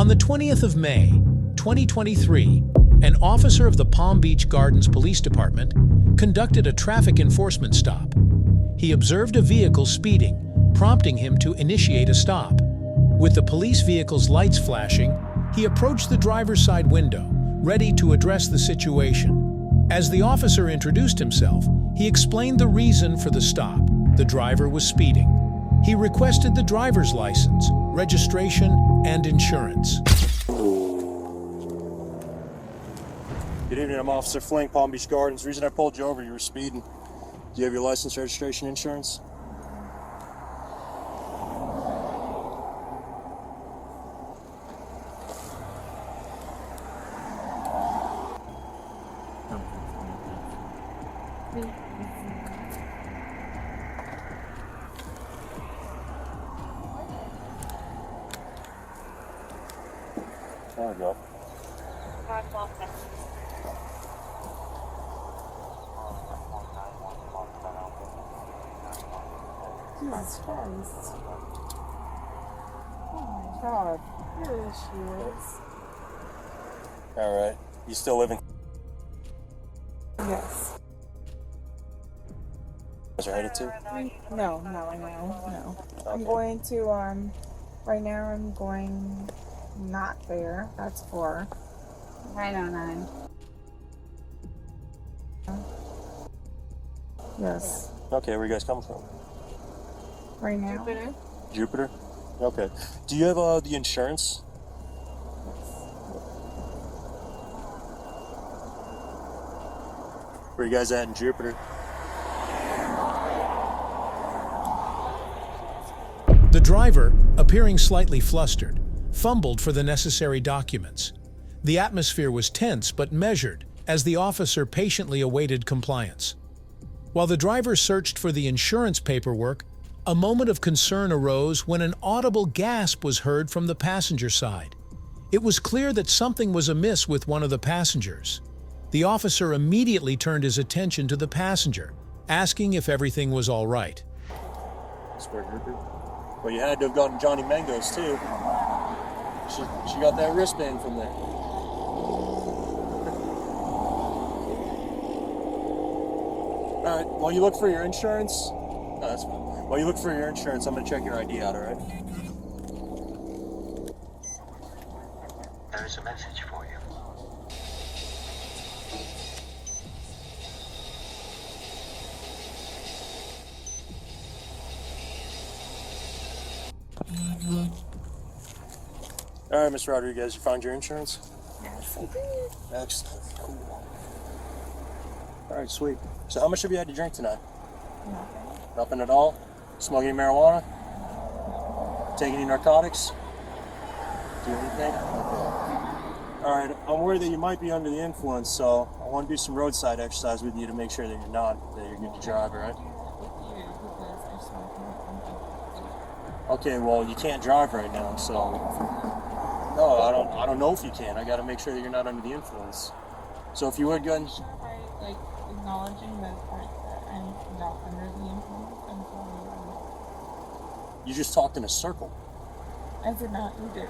On the 20th of May, 2023, an officer of the Palm Beach Gardens Police Department conducted a traffic enforcement stop. He observed a vehicle speeding, prompting him to initiate a stop. With the police vehicle's lights flashing, he approached the driver's side window, ready to address the situation. As the officer introduced himself, he explained the reason for the stop. The driver was speeding. He requested the driver's license, registration, and insurance. Good evening, I'm Officer Flink, Palm Beach Gardens. The reason I pulled you over, you were speeding. Do you have your license, registration, insurance? There we go. Jesus Christ. Oh my God. Here she is. Alright. You still living? Yes. Where's you headed to? No, not right now. No. Okay. I'm going to, right now I'm going not there. That's for 909. Yes. Okay, where you guys coming from? Right now? Jupiter? Okay. Do you have the insurance? Where you guys at in Jupiter? The driver, appearing slightly flustered, fumbled for the necessary documents. The atmosphere was tense but measured as the officer patiently awaited compliance. While the driver searched for the insurance paperwork, a moment of concern arose when an audible gasp was heard from the passenger side. It was clear that something was amiss with one of the passengers. The officer immediately turned his attention to the passenger, asking if everything was all right. Well, you had to have gotten Johnny Mango's too. She got that wristband from there. Alright, while you look for your insurance, no, that's fine. While you look for your insurance, I'm going to check your ID out, alright? There is a message for you. Alright, Mr. Rodriguez, you found your insurance? Yes, I did. Excellent. Cool. Alright, sweet. So how much have you had to drink tonight? Nothing. Nothing at all? Smoking any marijuana? Taking any narcotics? Do anything? Okay. Alright, I'm worried that you might be under the influence, so I want to do some roadside exercise with you to make sure that you're not, that you're good to drive, alright? Okay, well, you can't drive right now, so... No, I don't know if you can. I gotta make sure that you're not under the influence. So if you would go and... Like, acknowledging the fact that I'm not under the influence, I'm sorry. You just talked in a circle. I did not, you did.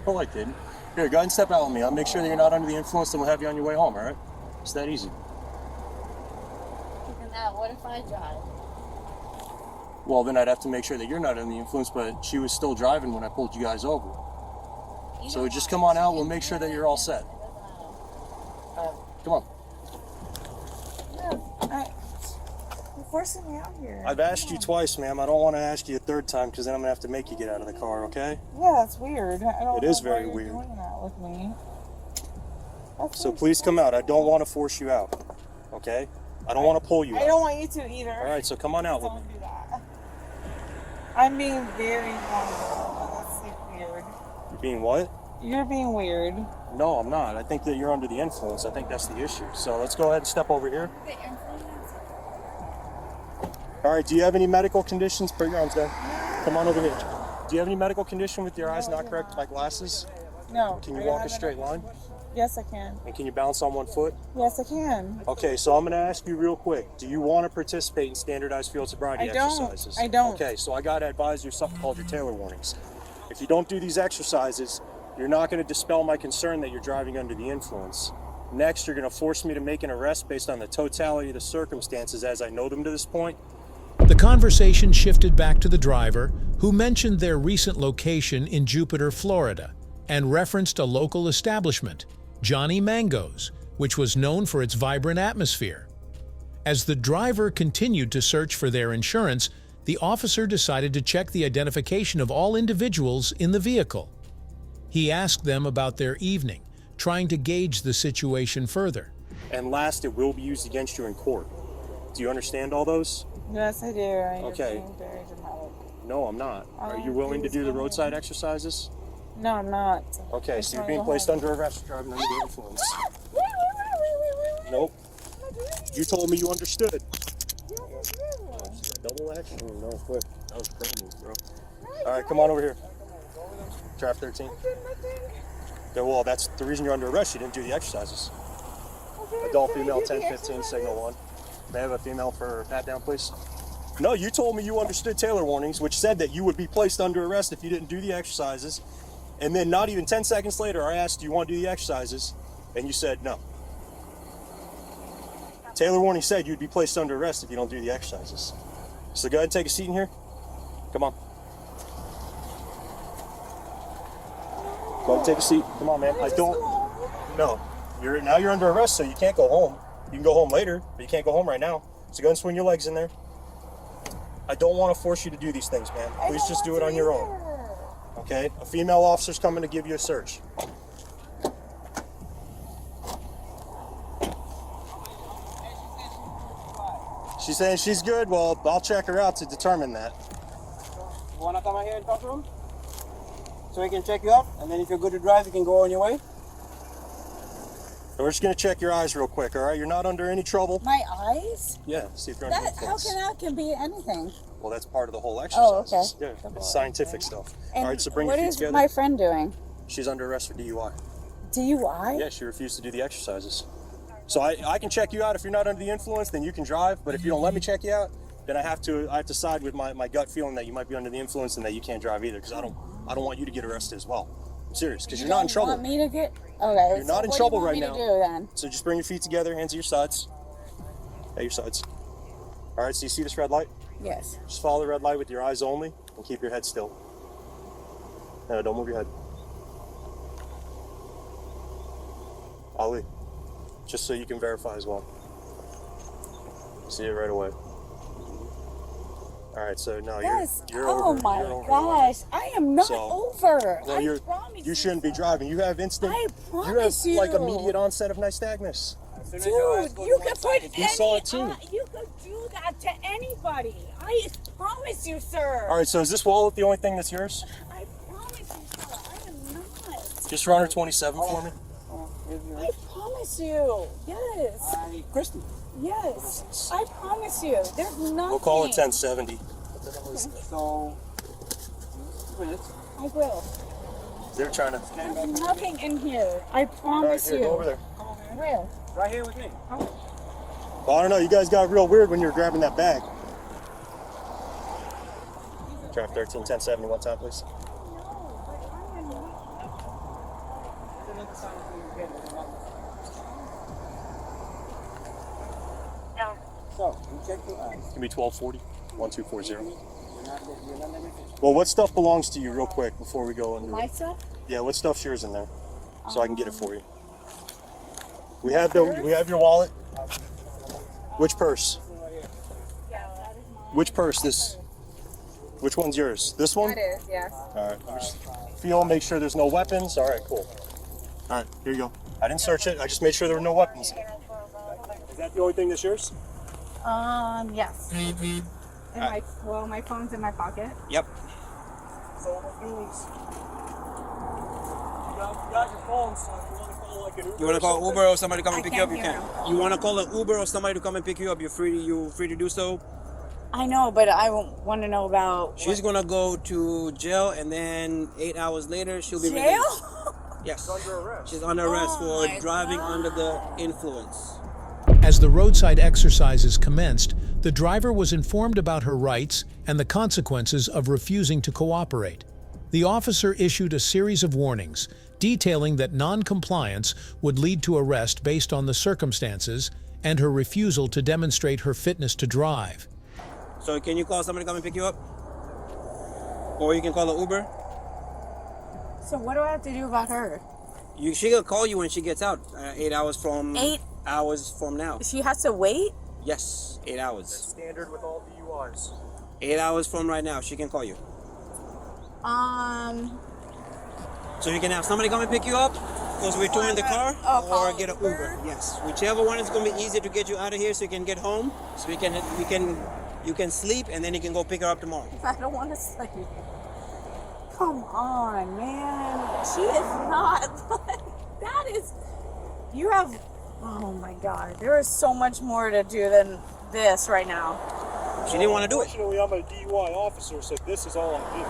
Well, I didn't. Here, go ahead and step out with me. I'll make sure that you're not under the influence, and we'll have you on your way home, alright? It's that easy. And now, what if I drive? Well, then I'd have to make sure that you're not under the influence, but she was still driving when I pulled you guys over. So just come on out, we'll make sure that you're all set. Come on. You're forcing me out here. I've asked you twice, ma'am. I don't want to ask you a third time, because then I'm going to have to make you get out of the car, okay? Yeah, that's weird. I don't It is know why very you're weird. doing that with me. That's So very please come out. I don't want to force you out, okay? I don't want to pull you I out. don't want you to either. All right, so come on out with me. Don't do that. I'm being very vulnerable. That's like weird. You're being what? You're being weird. No, I'm not. I think that you're under the influence. I think that's the issue. So let's go ahead and step over here. The influence? All right, do you have any medical conditions? Put your arms down. Come on over here. Do you have any medical condition with your eyes not correct, like glasses? No. Can you I walk a haven't- straight line? Yes, I can. And can you balance on one foot? Yes, I can. Okay, so I'm going to ask you real quick. Do you want to participate in standardized field sobriety I don't. exercises? I don't. Okay, so I got to advise you something called your Taylor warnings. If you don't do these exercises, you're not going to dispel my concern that you're driving under the influence. Next, you're going to force me to make an arrest based on the totality of the circumstances as I know them to this point. The conversation shifted back to the driver, who mentioned their recent location in Jupiter, Florida, and referenced a local establishment, Johnny Mango's, which was known for its vibrant atmosphere. As the driver continued to search for their insurance, the officer decided to check the identification of all individuals in the vehicle. He asked them about their evening, trying to gauge the situation further. And last, it will be used against you in court. Do you understand all those? Yes, I do. Okay. You're being very dramatic. No, I'm not. Oh, Are you willing to please do the go roadside ahead. exercises? No, I'm not. Okay, so you're being placed under arrest for driving under the influence. Wait. Nope. You told me you understood. Yes, Double action? No, quick. That was pro move, bro. All right, come on over here. Draft 13. Okay, well, that's the reason you're under arrest. You didn't do the exercises. Adult female 1015, signal 1. May I have a female for pat down, please? No, you told me you understood Taylor warnings, which said that you would be placed under arrest if you didn't do the exercises. And then not even 10 seconds later, I asked, do you want to do the exercises? And you said no. Taylor warning said you'd be placed under arrest if you don't do the exercises. So go ahead and take a seat in here. Come on. Go ahead and take a seat. Come on, man. I don't. No. Now you're under arrest, so you can't go home. You can go home later, but you can't go home right now. So go and swing your legs in there. I don't want to force you to do these things, man. Please just do it on your own. Okay? A female officer's coming to give you a search. She's saying she's good. Well, I'll check her out to determine that. You want to come out here and talk to him? So we can check you out, and then if you're good to drive, you can go on your way. We're just going to check your eyes real quick, all right? You're not under any trouble. My eyes? Yeah, see if you're under How influence. can that can be anything? Well, that's part of the whole exercise. Oh, okay. Yeah, it's scientific stuff. And all right, so bring what your feet is together. my friend doing? She's under arrest for DUI. DUI? Yeah, she refused to do the exercises. So I can check you out if you're not under the influence, then you can drive. But if you don't let me check you out, then I have to side with my gut feeling that you might be under the influence and that you can't drive either, because I don't want you to get arrested as well. I'm serious, because you're not in trouble. Want me to get? Okay. You're not in trouble right now. now. What do you want me to do then? So just bring your feet together, hands at your sides. At your sides. All right, so you see this red light? Yes. Just follow the red light with your eyes only and keep your head still. No, don't move your head. Ali, just so you can verify as well. See it right away. All right, so no, Yes. you're Oh over. my you're over gosh, I am not So, over. Well, I promise you shouldn't be driving. You have instant. I You have promise you. like immediate onset of nystagmus. Dude, you can put You saw it too. You could do that to anybody. I promise you, sir. All right, so is this wallet the only thing that's yours? I promise you, sir. I am not. Just run her 27 for me. I promise you. Yes. Kristen. Yes. I promise you. There's nothing. We'll call it 1070. So, 2 minutes. I will. They're trying to. There's nothing in here. I All right, promise here, you. go over there. Where? Right here with me. Well, I don't know. You guys got real weird when you were grabbing that bag. Draft 13, 1070, one time, please. So, you check your eyes. Give me 1240, 1240. You're not everything. Well, what stuff belongs to you, real quick, before we go into My it? stuff? Yeah, what stuff's yours in there, so I can get it for you. We have your wallet. Which purse? Which purse? Which one's yours? This one? That is, yes. All right. Just feel, make sure there's no weapons. All right, cool. All right, here you go. I didn't search it. I just made sure there were no weapons. Is that the only thing that's yours? Yes. And my phone's in my pocket. Yep. So what we'll do is, you got your phone, so if you want to call like an Uber. You want to call Uber or somebody to come and I pick you up? You can't can. hear You want to call an Uber or somebody to come and pick you up? You're free to do so. I know, but I want to know about She's gonna go to jail, and then 8 hours later she'll be jail. released. Yes. Under arrest. She's under arrest Oh for my driving God. under the influence. As the roadside exercises commenced, the driver was informed about her rights and the consequences of refusing to cooperate. The officer issued a series of warnings, detailing that non-compliance would lead to arrest based on the circumstances and her refusal to demonstrate her fitness to drive. So can you call somebody to come and pick you up? Or you can call an Uber. So what do I have to do about her? She'll call you when she gets out. 8 hours from 8 hours from now. She has to wait? Yes, 8 hours. Standard with all DUIs. 8 hours from right now, she can call you. So you can have somebody come and pick you up, because we're two in the car, or get an Uber. Yes, whichever one is going to be easier to get you out of here, so you can get home, so you can sleep, and then you can go pick her up tomorrow. I don't want to sleep. Come on, man. She is not. That is. You have. Oh my God. There is so much more to do than this right now. She didn't want to do it. Unfortunately, I'm a DUI officer, so this is all I'm doing.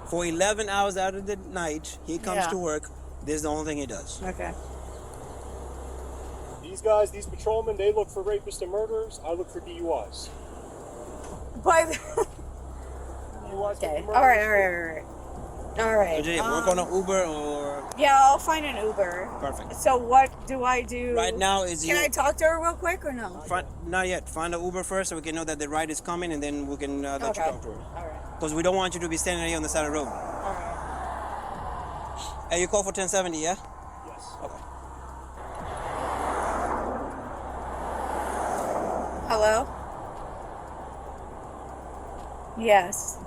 For 11 hours out of the night, he comes to work. This is the only thing he does. Okay. These guys, these patrolmen, they look for rapists and murderers. I look for DUIs. But. DUIs Okay. All right. So did you work on an Uber or? Yeah, I'll find an Uber. Perfect. So what do I do? Right now is Can I talk to her real quick or no? Not yet. Find an Uber first so we can know that the ride is coming, and then we can let you talk to her. All right. Because we don't want you to be standing here on the side of the road. All right. Hey, you call for 1070, yeah? Yes. Okay. Hello? Yes.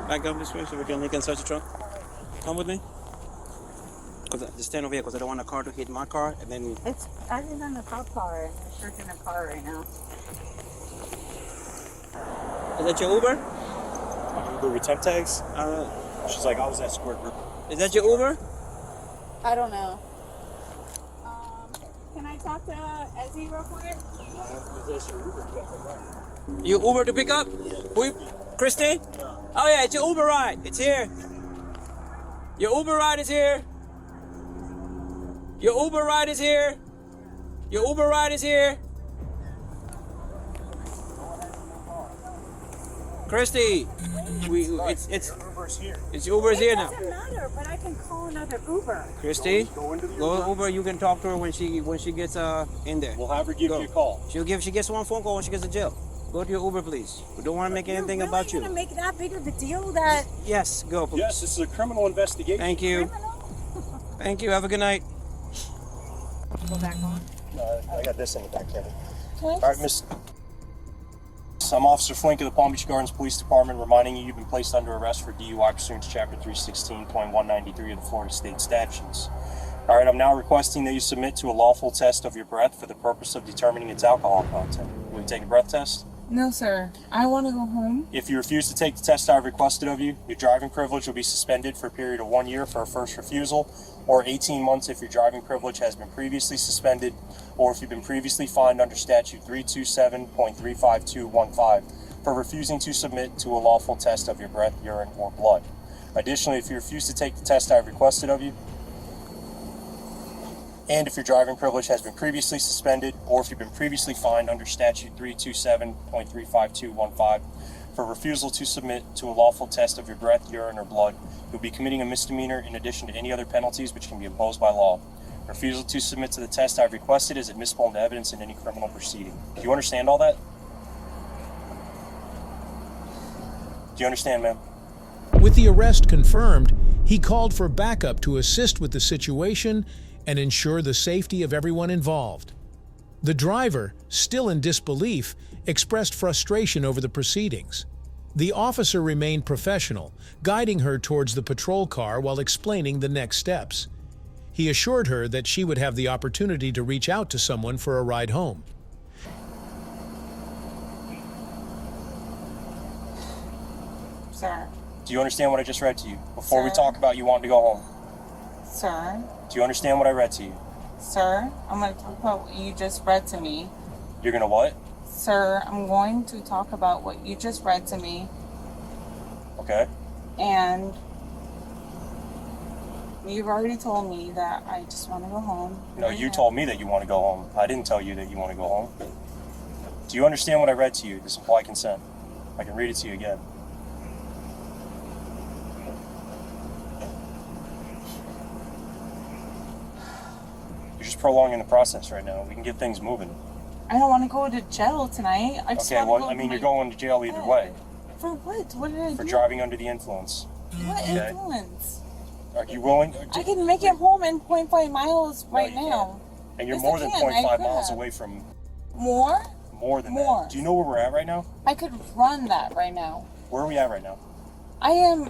Back up this way so he can search the trunk. Come with me. Just stand over here because I don't want a car to hit my car and then. It's acting on the cop car. They're searching the car right now. Is that your Uber? Uber with temp tags. Uh, She's like, I was escort group. Is that your Uber? I don't know. Can I talk to Ezzy real quick? You Uber to pick up? Who? Christy? Oh yeah, it's your Uber ride. It's here. Your Uber ride is here. Your Uber ride is here. Your Uber ride is here. Christy, it's Uber's here. it's Uber's here now. It doesn't matter, but I can call another Uber. Christy, Go into the go to Uber. You can talk to her when she gets in there. We'll have her give you a call. She gets one phone call when she gets to jail. Go to your Uber, please. We don't want to make anything You're about really gonna you. make that big of a deal that Yes, go please. Yes, this is a criminal investigation. Thank you. Thank you. Have a good night. Go back on. I got this in the back, Kevin. All right, Miss. I'm Officer Flink of the Palm Beach Gardens Police Department, reminding you've been placed under arrest for DUI pursuant to Chapter 316.193 of the Florida State Statutes. All right, I'm now requesting that you submit to a lawful test of your breath for the purpose of determining its alcohol content. Will you take a breath test? No, sir. I want to go home. If you refuse to take the test I've requested of you, your driving privilege will be suspended for a period of 1 year for a first refusal, or 18 months if your driving privilege has been previously suspended, or if you've been previously fined under statute 327.35215 for refusing to submit to a lawful test of your breath, urine, or blood. Additionally, if you refuse to take the test I've requested of you, and if your driving privilege has been previously suspended, or if you've been previously fined under statute 327.35215 for refusal to submit to a lawful test of your breath, urine, or blood, you'll be committing a misdemeanor in addition to any other penalties which can be imposed by law. Refusal to submit to the test I've requested is admissible into evidence in any criminal proceeding. Do you understand all that? Do you understand, ma'am? With the arrest confirmed, he called for backup to assist with the situation and ensure the safety of everyone involved. The driver, still in disbelief, expressed frustration over the proceedings. The officer remained professional, guiding her towards the patrol car while explaining the next steps. He assured her that she would have the opportunity to reach out to someone for a ride home. Sir. Do you understand what I just read to you? Before we Sir. talk about you wanting to go home. Sir. Do you understand what I read to you? Sir, I'm going to talk about what you just read to me. You're gonna what? Sir, I'm going to talk about what you just read to me. Okay. And You've already told me that I just want to go home. No, you told me that you want to go home. I didn't tell you that you want to go home. Do you understand what I read to you, this implied consent? I can read it to you again. You're just prolonging the process right now. We can get things moving. I don't want to go to jail tonight. I just Okay, want to well, go I mean, to you're my going to jail either bed. way. For what? What did I For do? driving under the influence. What Okay. influence? Are you willing? I can make it home in 0.5 miles right you now. And you're Yes, more I than can. I 0.5 miles could. away from More? more than More. that. Do you know where we're at right now? I could run that right now. Where are we at right now? I am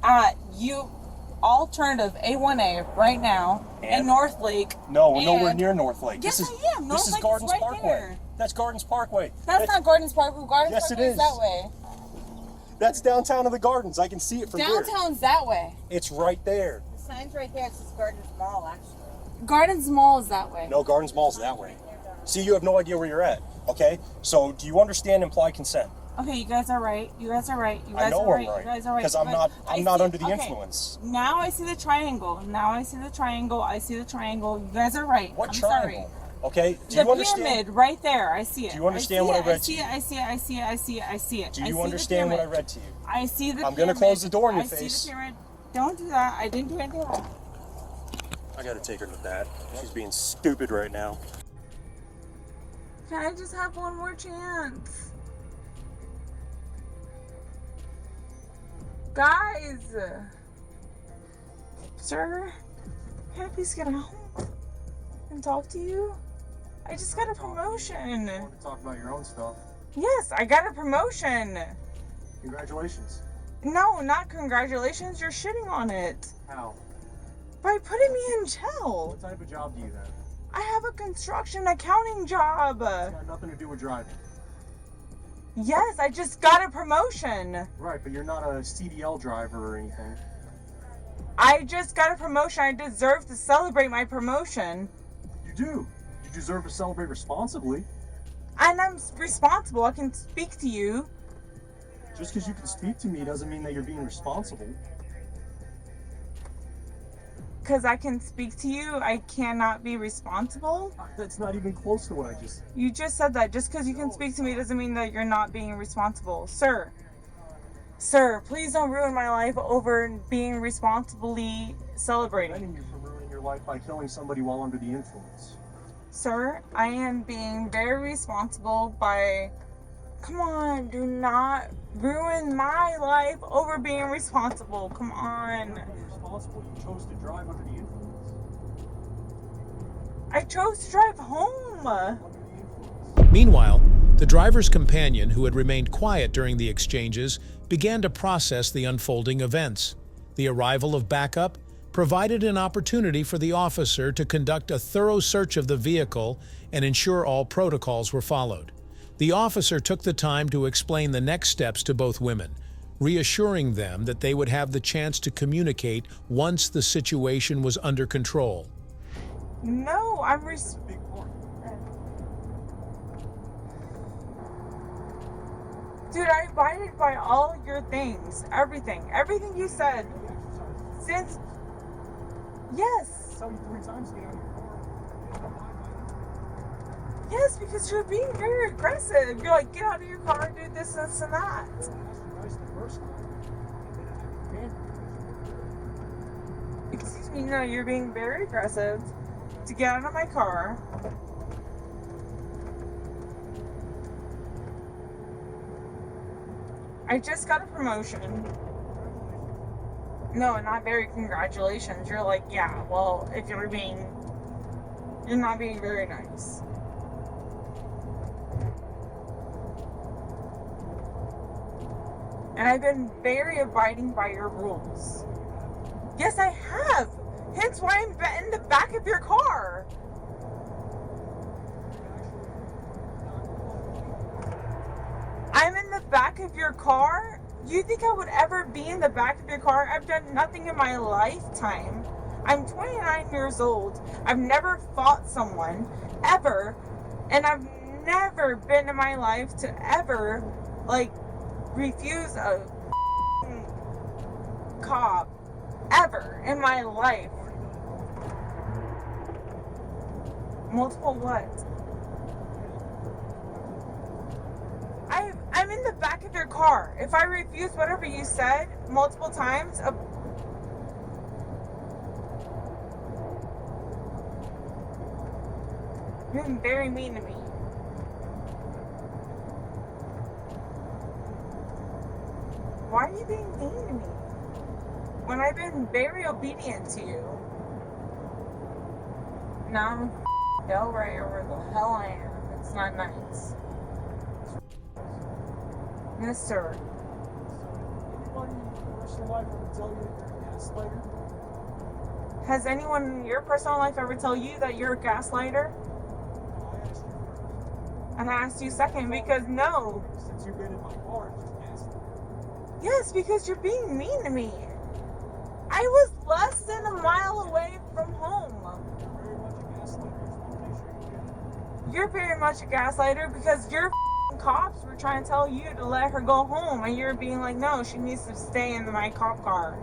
at alternative A1A right now in And? North Lake. No, we're And- nowhere near North Lake. Yes, this is, I am. North This is Lake is Gardens right Parkway. there. That's Gardens Parkway. That's not Gardens Parkway. Gardens Yes, it Parkway is is. that way. That's downtown of the Gardens. I can see it from here. Downtown's that way. It's right there. The sign's right there. It says Gardens Mall, actually. Gardens Mall is that way. No, Gardens Mall's that way. See, you have no idea where you're at. Okay? So, do you understand implied consent? Okay, you guys are right. You guys are right. You guys I know are I'm right. right. You guys are right. Because I'm But not I I'm not see- under the okay. influence. Now I see the triangle. Now I see the triangle. I see the triangle. You guys are right. What I'm triangle? sorry. Okay? Do The you understand? pyramid right there. I see it. Do you understand what I read to see you? it. I see it. I see it. I see it. I see it. Do I you see the understand what I pyramid. read to you? I see the I'm pyramid. gonna close the door in your I face. see the pyramid. Don't do that. I didn't do anything wrong. I gotta take her to that. She's being stupid right now. Can I just have one more chance? Guys! Sir, can I please get out and talk to you? I just got a promotion. You want to talk about your own stuff? Yes, I got a promotion. Congratulations. No, not congratulations. You're shitting on it. How? By putting me in jail. What type of job do you have? I have a construction accounting job. It's got nothing to do with driving. Yes, I just got a promotion. Right, but you're not a CDL driver or anything. I just got a promotion. I deserve to celebrate my promotion. You do. You deserve to celebrate responsibly. And I'm responsible. I can speak to you. Just because you can speak to me doesn't mean that you're being responsible. Because I can speak to you, I cannot be responsible. That's not even close to what I just... You just said that. Just because you can speak to me doesn't mean that you're not being responsible. Sir, please don't ruin my life over being responsibly celebrating. Preventing you from ruining your life by killing somebody while under the influence. Sir, I am being very responsible by... Come on, do not ruin my life over being responsible. Come on. You're responsible. You chose to drive under the influence. I chose to drive home. Under the influence. Meanwhile, the driver's companion, who had remained quiet during the exchanges, began to process the unfolding events. The arrival of backup provided an opportunity for the officer to conduct a thorough search of the vehicle and ensure all protocols were followed. The officer took the time to explain the next steps to both women, reassuring them that they would have the chance to communicate once the situation was under control. No, I'm Big part. Dude, I abided by all your things. Everything you said. Since... Yes. Tell you 3 times to get out of your car. Yes, because you're being very aggressive. You're like, get out of your car and do this, this, and that. Excuse me, no, you're being very aggressive to get out of my car. I just got a promotion. No, not very congratulations. You're like, yeah, well, if you're not being very nice. And I've been very abiding by your rules. Yes, I have. Hence why I'm in the back of your car. I'm in the back of your car? You think I would ever be in the back of your car? I've done nothing in my lifetime. I'm 29 years old. I've never fought someone, ever. And I've never been in my life to ever, refuse a cop ever in my life. Multiple what? I'm in the back of your car. If I refuse whatever you said multiple times, you're being very mean to me. Why are you being mean to me? When I've been very obedient to you. Now I'm go right over the hell I am. It's not nice. Mister. Has anyone in your personal life ever tell you that you're a gaslighter? And I asked you second because no. Since you've been in my car, Yes, because you're being mean to me. I was less than a mile away from home. You're very much a gaslighter because your cops were trying to tell you to let her go home, and you're being like, no, she needs to stay in my cop car.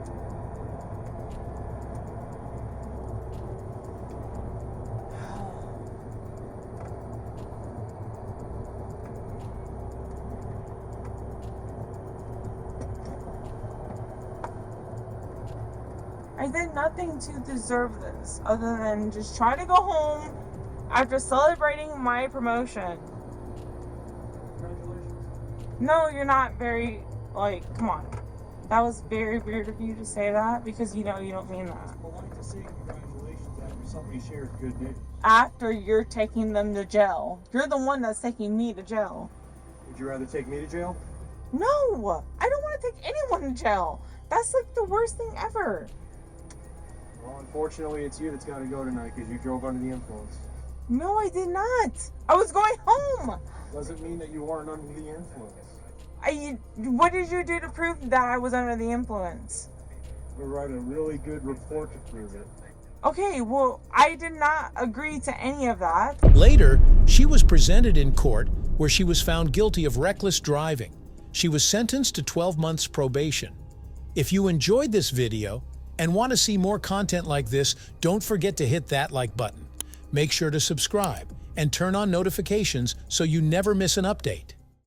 I did nothing to deserve this other than just try to go home after celebrating my promotion. No, you're not very, come on. That was very weird of you to say that because you know you don't mean that. It's polite to say congratulations after somebody shares good news. After you're taking them to jail. You're the one that's taking me to jail. Would you rather take me to jail? No! I don't want to take anyone to jail. That's the worst thing ever. Well, unfortunately, it's you that's got to go tonight because you drove under the influence. No, I did not. I was going home. Doesn't mean that you weren't under the influence. What did you do to prove that I was under the influence? We'll write a really good report to prove it. Okay, well, I did not agree to any of that. Later, she was presented in court where she was found guilty of reckless driving. She was sentenced to 12 months probation. If you enjoyed this video and want to see more content like this, don't forget to hit that like button. Make sure to subscribe and turn on notifications so you never miss an update.